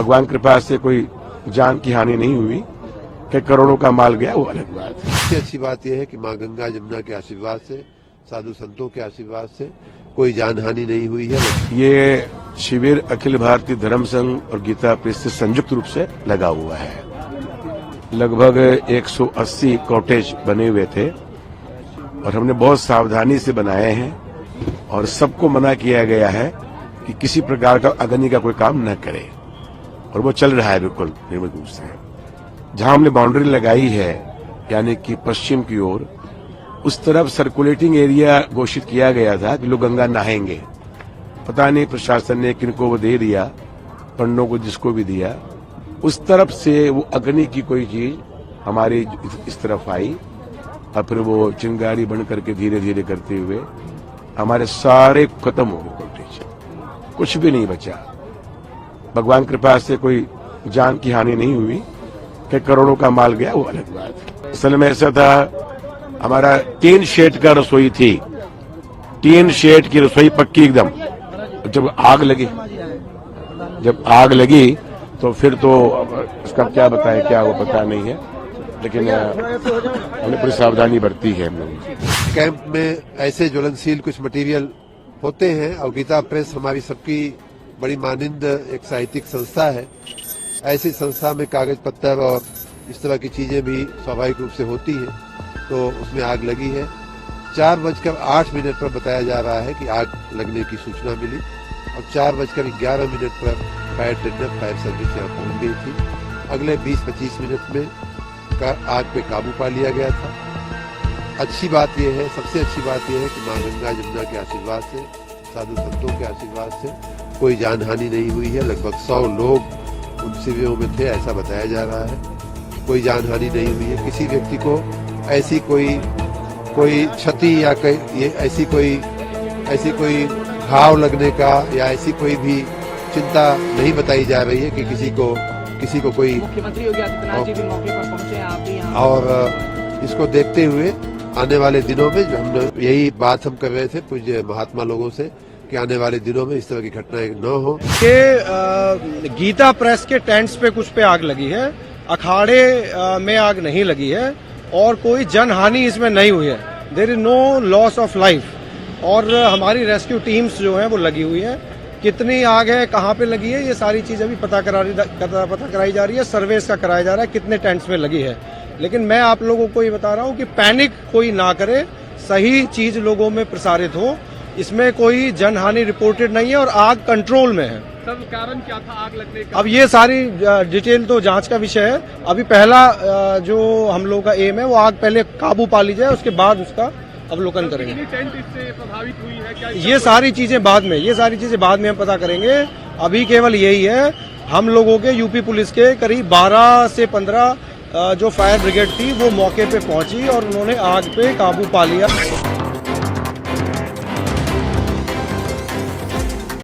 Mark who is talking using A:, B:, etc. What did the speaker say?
A: भगवान कृपा से कोई जान की हानि नहीं हुई कि करोड़ों का माल गया, वो अलग बात है।
B: सबसे अच्छी बात यह है कि माँ गंगा जमुना के आशीर्वाद से, साधु संतों के आशीर्वाद से कोई जानहानि नहीं हुई है।
A: ये शिविर अखिल भारतीय धर्म संघ और गीता प्रेस से संयुक्त रूप से लगा हुआ है। लगभग 180 कॉटेज बने हुए थे और हमने बहुत सावधानी से बनाए हैं और सबको मना किया गया है कि किसी प्रकार का अग्नि का कोई काम न करे, और वो चल रहा है बिल्कुल नियमित रूप से। जहां हमने बाउंड्री लगाई है यानी कि पश्चिम की ओर, उस तरफ सर्कुलेटिंग एरिया घोषित किया गया था कि लोग गंगा नहाएंगे। पता नहीं प्रशासन ने किनको वो दे दिया, पंडों को जिसको भी दिया, उस तरफ से वो अग्नि की कोई चीज हमारी इस तरफ आई और फिर वो चिंगारी बन करके धीरे धीरे करते हुए हमारे सारे खत्म हो गए कॉटेज, कुछ भी नहीं बचा। भगवान कृपा से कोई जान की हानि नहीं हुई कि करोड़ों का माल गया, वो अलग बात है। असल में ऐसा था, हमारा 3 शेड का रसोई थी, 3 शेड की रसोई पक्की एकदम। जब आग लगी तो फिर तो इसका क्या बताएं, क्या वो पता नहीं है, लेकिन हमने पूरी सावधानी बरती है हम लोग।
B: कैंप में ऐसे ज्वलनशील कुछ मटेरियल होते हैं और गीता प्रेस हमारी सबकी बड़ी मानिंद एक साहित्यिक संस्था है। ऐसी संस्था में कागज पत्तर और इस तरह की चीजें भी स्वाभाविक रूप से होती हैं, तो उसमें आग लगी है। 4:08 पर बताया जा रहा है कि आग लगने की सूचना मिली और 4:11 पर फायर टेंडर फायर सर्विस यहाँ पहुंच गई थी। अगले 20-25 मिनट में आग पे काबू पा लिया गया था। अच्छी बात यह है, सबसे अच्छी बात यह है कि माँ गंगा जमुना के आशीर्वाद से, साधु संतों के आशीर्वाद से कोई जानहानि नहीं हुई है। लगभग 100 लोग उन शिविरों में थे, ऐसा बताया जा रहा है। कोई जानहानि नहीं हुई है। किसी व्यक्ति को ऐसी कोई क्षति या ऐसी कोई घाव लगने का या ऐसी कोई भी चिंता नहीं बताई जा रही है कि किसी को कोई।
C: मुख्यमंत्री योगी आदित्यनाथ जी भी मौके पर पहुंचे हैं, आप भी यहाँ।
B: और इसको देखते हुए आने वाले दिनों में जो हम यही बात हम कर रहे थे पूज्य महात्मा लोगों से कि आने वाले दिनों में इस तरह की घटनाएं न हो।
D: गीता प्रेस के टेंट्स पे कुछ पे आग लगी है, अखाड़े में आग नहीं लगी है और कोई जनहानि इसमें नहीं हुई है। There is no loss of life. और हमारी रेस्क्यू टीम्स जो हैं वो लगी हुई है। कितनी आग है, कहाँ पे लगी है, ये सारी चीजें अभी पता कराई जा रही है। सर्वे इसका कराया जा रहा है कितने टेंट्स में लगी है। लेकिन मैं आप लोगों को ये बता रहा हूँ कि पैनिक कोई ना करे, सही चीज लोगों में प्रसारित हो। इसमें कोई जनहानि रिपोर्टेड नहीं है और आग कंट्रोल में है।
C: सर, कारण क्या था आग लगने का?
D: अब ये सारी डिटेल तो जांच का विषय है। अभी पहला जो हम लोगों का एम है वो आग पहले काबू पा ली जाए, उसके बाद उसका अवलोकन करेंगे।
C: टेंट इससे प्रभावित हुई है क्या?
D: ये सारी चीजें बाद में हम पता करेंगे। अभी केवल यही है, हम लोगों के यूपी पुलिस के करीब 12 से 15 जो फायर ब्रिगेड थी वो मौके पे पहुंची और उन्होंने आग पे काबू पा लिया।